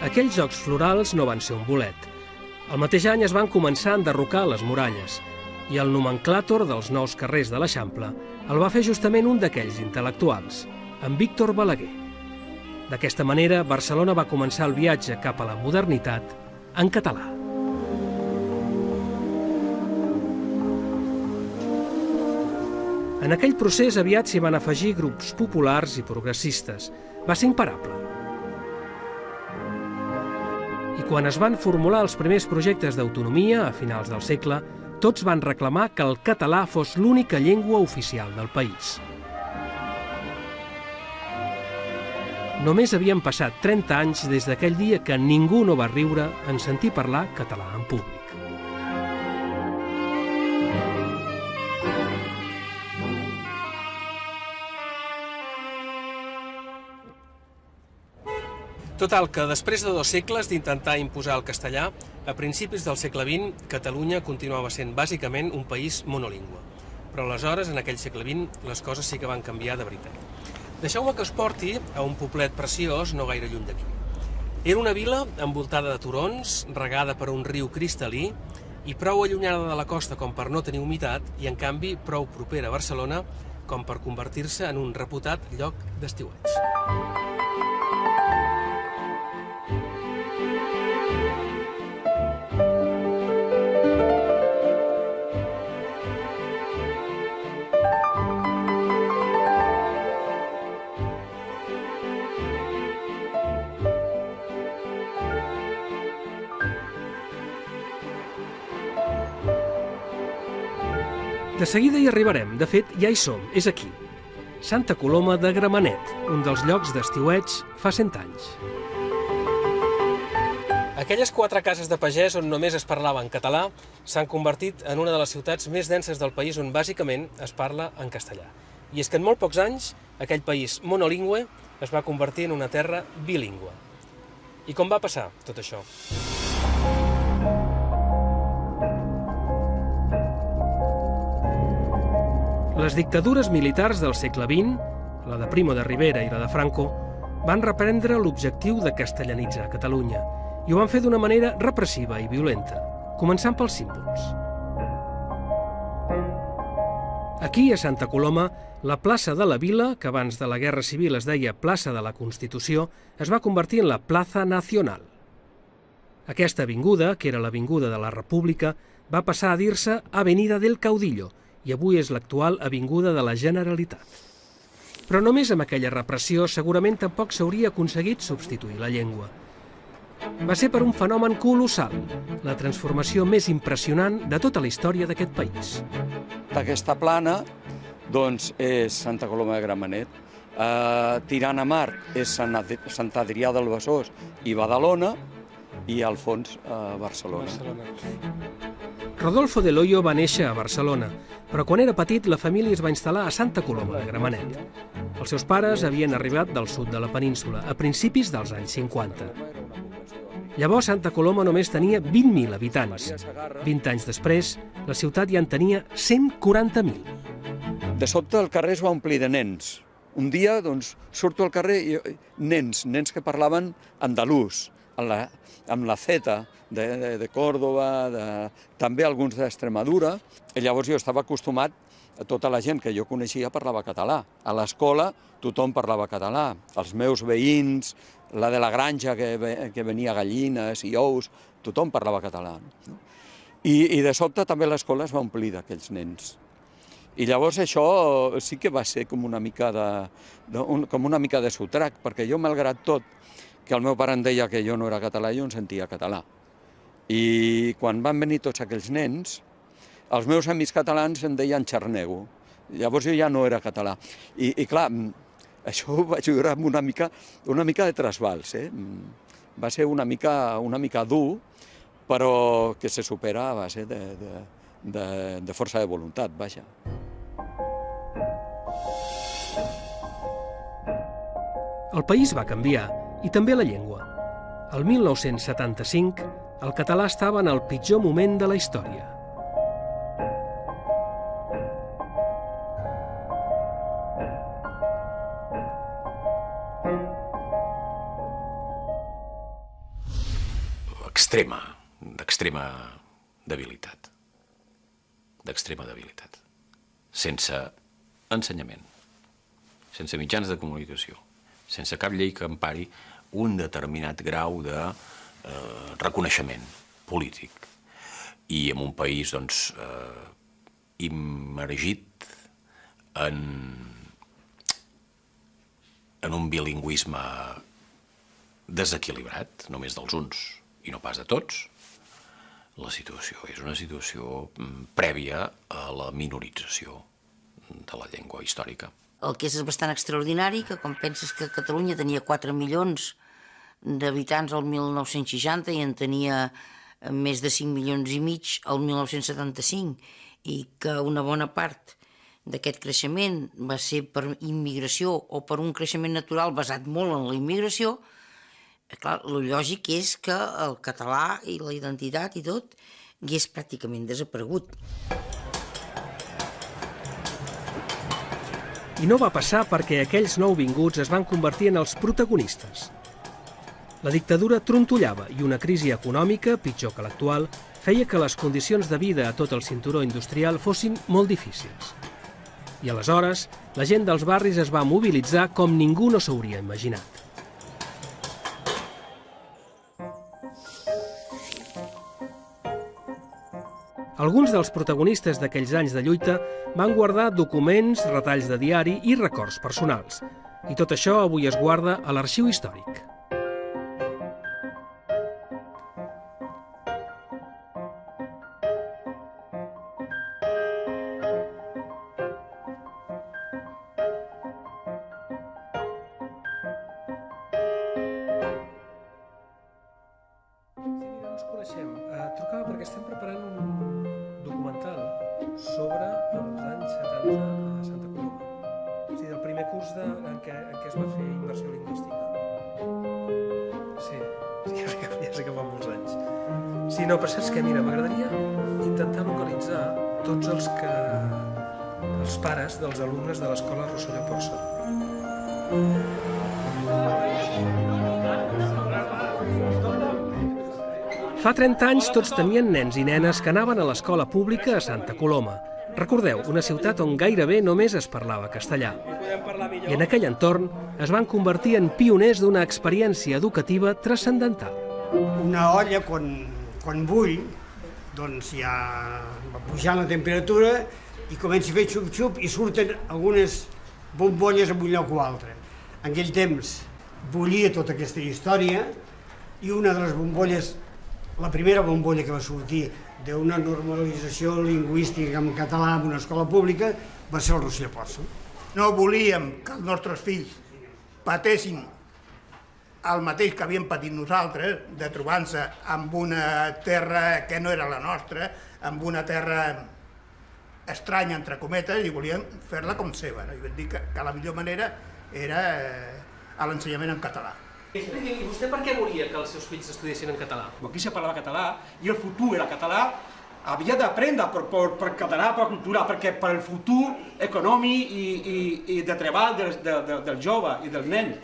Aquells jocs florals no van ser un bolet. El mateix any es van començar a enderrocar les muralles i el nomenclàtor dels nous carrers de l'Eixample el va fer justament un d'aquells intel·lectuals, en Víctor Balaguer. D'aquesta manera, Barcelona va començar el viatge cap a la modernitat en català. En aquell procés aviat s'hi van afegir grups populars i progressistes. Va ser imparable. I quan es van formular els primers projectes d'autonomia a finals del segle, tots van reclamar que el català fos l'única llengua oficial del país. Només havien passat 30 anys des d'aquell dia que ningú no va riure en sentir parlar català en públic. Total, que després de 2 segles d'intentar imposar el castellà, a principis del segle XX, Catalunya continuava sent bàsicament un país monolingüe. Però aleshores, en aquell segle XX, les coses sí que van canviar de veritat. Deixeu-me que us porti a un poblet preciós no gaire lluny d'aquí. Era una vila envoltada de turons, regada per un riu cristal·lí i prou allunyada de la costa com per no tenir humitat i, en canvi, prou propera a Barcelona com per convertir-se en un reputat lloc d'estiueig. De seguida hi arribarem, de fet ja hi som, és aquí. Santa Coloma de Gramenet, un dels llocs d'estiueig fa 100 anys. Aquelles 4 cases de pagès on només es parlava en català s'han convertit en una de les ciutats més denses del país on bàsicament es parla en castellà. I és que en molt pocs anys aquell país monolingüe es va convertir en una terra bilingüe. I com va passar tot això? Les dictadures militars del segle XX, la de Primo de Rivera i la de Franco, van reprendre l'objectiu de castellanitzar Catalunya i ho van fer d'una manera repressiva i violenta, començant pels símbols. Aquí, a Santa Coloma, la plaça de la Vila, que abans de la Guerra Civil es deia plaça de la Constitució, es va convertir en la Plaza Nacional. Aquesta avinguda, que era l'avinguda de la República, va passar a dir-se Avenida del Caudillo i avui és l'actual avinguda de la Generalitat. Però només amb aquella repressió segurament tampoc s'hauria aconseguit substituir la llengua. Va ser per un fenomen colossal, la transformació més impressionant de tota la història d'aquest país. Aquesta plana, doncs, és Santa Coloma de Gramenet. Tirant a mar és Sant Adrià del Besòs i Badalona, i al fons Barcelona. Rodolfo del Hoyo va néixer a Barcelona, però quan era petit la família es va instal·lar a Santa Coloma de Gramenet. Els seus pares havien arribat del sud de la península a principis dels anys 50. Llavors Santa Coloma només tenia 20.000 habitants. 20 anys després, la ciutat ja en tenia 140.000. De sobte el carrer es va omplir de nens. Un dia, doncs, surto al carrer i nens que parlaven andalús, amb la Z de Còrdoba, també alguns d'Extremadura. I llavors jo estava acostumat, tota la gent que jo coneixia parlava català. A l'escola tothom parlava català. Els meus veïns, la de la granja que venia gallines i ous, tothom parlava català. I de sobte també l'escola es va omplir d'aquells nens. I llavors això sí que va ser com una mica de sotrac, perquè jo, malgrat tot, que el meu pare em deia que jo no era català, jo em sentia català. I quan van venir tots aquells nens, els meus amics catalans em deien xarnego. Llavors jo ja no era català. I clar, això ho vaig viure amb una mica de trasbals. Va ser una mica dur, però que se supera a base de força de voluntat, vaja. El país va canviar, i també la llengua. El 1975, el català estava en el pitjor moment de la història. D'extrema debilitat. Sense ensenyament, sense mitjans de comunicació, sense cap llei que empari un determinat grau de reconeixement polític. I en un país, doncs, immergit en un bilingüisme desequilibrat, només dels uns i no pas de tots, la situació és una situació prèvia a la minorització de la llengua històrica. El que és bastant extraordinari, que quan penses que Catalunya tenia 4 milions d'habitants al 1960 i en tenia més de 5 milions i mig al 1975, i que una bona part d'aquest creixement va ser per immigració o per un creixement natural basat molt en la immigració, clar, el lògic és que el català i la identitat i tot hagués pràcticament desaparegut. I no va passar perquè aquells nouvinguts es van convertir en els protagonistes. La dictadura trontollava i una crisi econòmica, pitjor que l'actual, feia que les condicions de vida a tot el cinturó industrial fossin molt difícils. I aleshores, la gent dels barris es va mobilitzar com ningú no s'hauria imaginat. Alguns dels protagonistes d'aquells anys de lluita van guardar documents, retalls de diari i records personals. I tot això avui es guarda a l'Arxiu Històric. perquè estem preparant un documental sobre els anys 70 a Santa Coloma. O sigui, el primer curs en què es va fer immersió lingüística. Sí, ja sé que fa molts anys. Sí, no, però saps què? Mira, m'agradaria intentar localitzar tots els pares dels alumnes de l'escola Rosselló Porça. Fa 30 anys tots tenien nens i nenes que anaven a l'escola pública a Santa Coloma. Recordeu, una ciutat on gairebé només es parlava castellà. I en aquell entorn es van convertir en pioners d'una experiència educativa transcendental. Una olla, quan bull, doncs ja va pujant la temperatura i comença a fer xup-xup i surten algunes bombolles en un lloc o altre. En aquell temps bullia tota aquesta història i una de les bombolles, la primera bombolla que va sortir d'una normalització lingüística en català en una escola pública va ser el Rosselló Porça. No volíem que els nostres fills patessin el mateix que havíem patit nosaltres, de trobar-se amb una terra que no era la nostra, amb una terra estranya, entre cometes, i volíem fer-la com seva. I vam dir que la millor manera era l'ensenyament en català. I vostè per què volia que els seus fills estudiessin en català? Aquí se parlava català i el futur era català. Havia d'aprendre per català, per cultura, perquè per el futur econòmic i de treball del jove i del nen.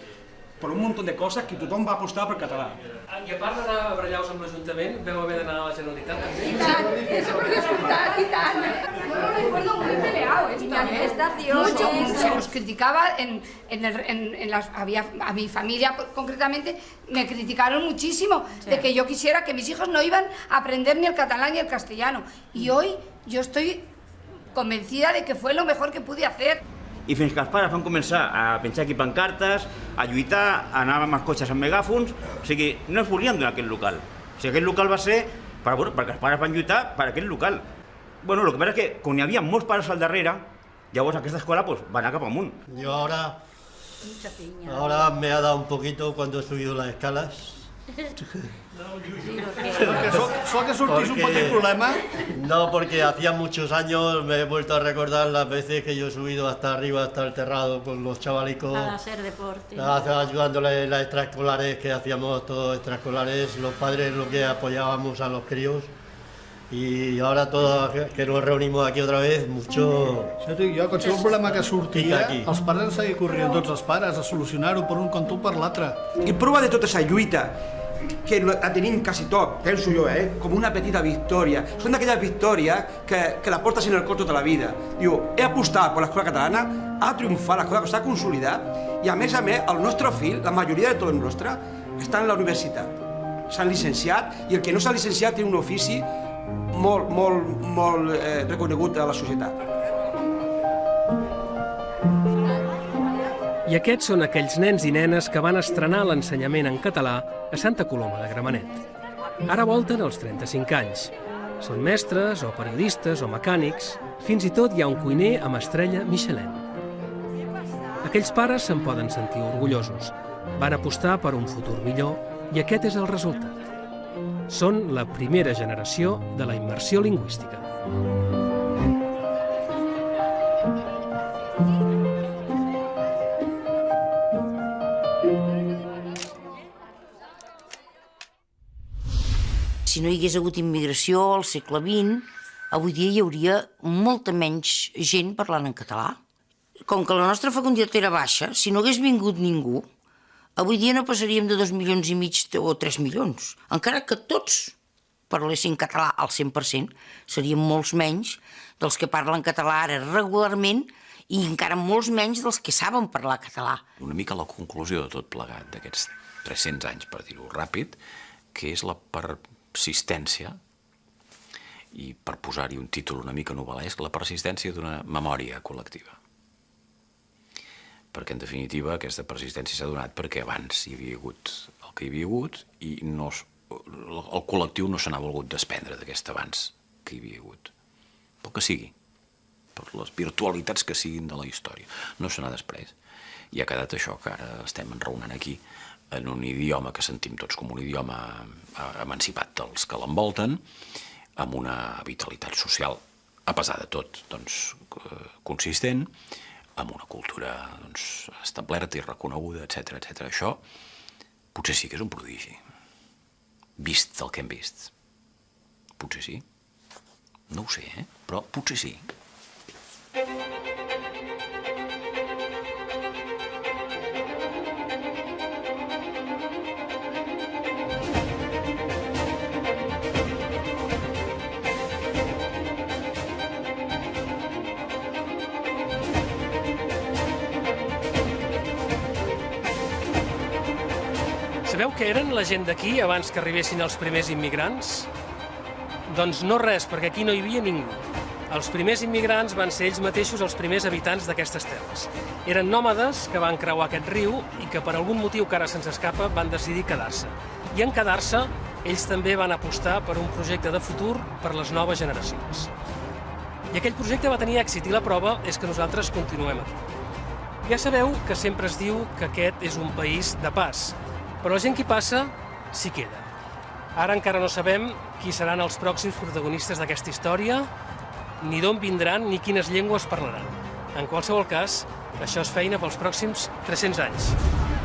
Per un munt de coses que tothom va apostar per català. I a part d'anar a Brallaus amb l'Ajuntament, veu haver d'anar a la Generalitat també? I tant, eso porque escoltar, y tant. No recuerdo muy peleado esto. Mucho, se nos criticaba a mi familia concretamente, me criticaron muchísimo de que yo quisiera que mis hijos no iban a aprender ni el catalán ni el castellano. Y hoy yo estoy convencida de que fue lo mejor que pude hacer. I fins que els pares van començar a penjar aquí pancartes, a lluitar, anàvem amb els cotxes amb megàfons, o sigui, no es volien donar aquest local. O sigui, aquest local va ser perquè els pares van lluitar per aquest local. Bueno, lo que pasa es que com hi havia molts pares al darrere, llavors aquesta escola va anar cap amunt. Yo ahora me ha dado un poquito cuando he subido las escalas. ¿Solo que surtís un poquito problema? No, porque hacía muchos años me he vuelto a recordar las veces que yo he subido hasta arriba, hasta el terrado con los chavalicos. Para hacer deporte. Ayudándoles en las extraescolares que hacíamos todos extraescolares, los padres lo que apoyábamos a los críos. I ara tot que nos reunimos aquí otra vez, mucho... Això dic jo, qualsevol problema que sortia, els pares han seguit corrent tots els pares a solucionar-ho per un cantó o per l'altre. I prova de tota aquesta lluita, que la tenim quasi tot, penso jo, com una petita victòria. Són d'aquelles victòries que la portes en el cor tota la vida. Diu, he apostat per l'escola catalana, ha triomfat, l'escola està consolidat, i a més, el nostre fill, la majoria de tot el nostre, està en la universitat. S'han llicenciat, i el que no s'ha llicenciat té un ofici molt reconegut a la societat. I aquests són aquells nens i nenes que van estrenar l'ensenyament en català a Santa Coloma de Gramenet. Ara volten els 35 anys. Són mestres, o periodistes, o mecànics. Fins i tot hi ha un cuiner amb estrella Michelin. Aquells pares se'n poden sentir orgullosos. Van apostar per un futur millor i aquest és el resultat. Són la primera generació de la immersió lingüística. Si no hi hagués hagut immigració al segle XX, avui dia hi hauria molta menys gent parlant en català. Com que la nostra fecunditat era baixa, si no hagués vingut ningú, avui dia no passaríem de 2,5 milions o 3 milions. Encara que tots parlessin català al 100%, serien molts menys dels que parlen català ara regularment i encara molts menys dels que saben parlar català. Una mica la conclusió de tot plegat d'aquests 300 anys, per dir-ho ràpid, que és la persistència, i per posar-hi un títol una mica novel·lesc, la persistència d'una memòria col·lectiva. Perquè, en definitiva, aquesta persistència s'ha donat perquè abans hi havia hagut el que hi havia hagut i el col·lectiu no se n'ha volgut desprendre d'aquest abans que hi havia hagut. Pel que sigui, per les virtualitats que siguin de la història. No se n'ha després. I ha quedat això que ara estem enraonant aquí en un idioma que sentim tots com un idioma emancipat dels que l'envolten, amb una vitalitat social, a pesar de tot, consistent, amb una cultura establerta i reconeguda, etc. Això potser sí que és un prodigi, vist el que hem vist. Potser sí. No ho sé, però potser sí. Sabeu què eren la gent d'aquí abans que arribessin els primers immigrants? Doncs no res, perquè aquí no hi havia ningú. Els primers immigrants van ser ells mateixos els primers habitants d'aquestes terres. Eren nòmades que van creuar aquest riu i que per algun motiu que ara se'ns escapa van decidir quedar-se. I en quedar-se, ells també van apostar per un projecte de futur per les noves generacions. I aquell projecte va tenir èxit i la prova és que nosaltres continuem aquí. Ja sabeu que sempre es diu que aquest és un país de pas, però la gent que hi passa s'hi queda. Ara encara no sabem qui seran els pròxims protagonistes d'aquesta història, ni d'on vindran ni quines llengües parlaran. En qualsevol cas, això és feina pels pròxims 300 anys.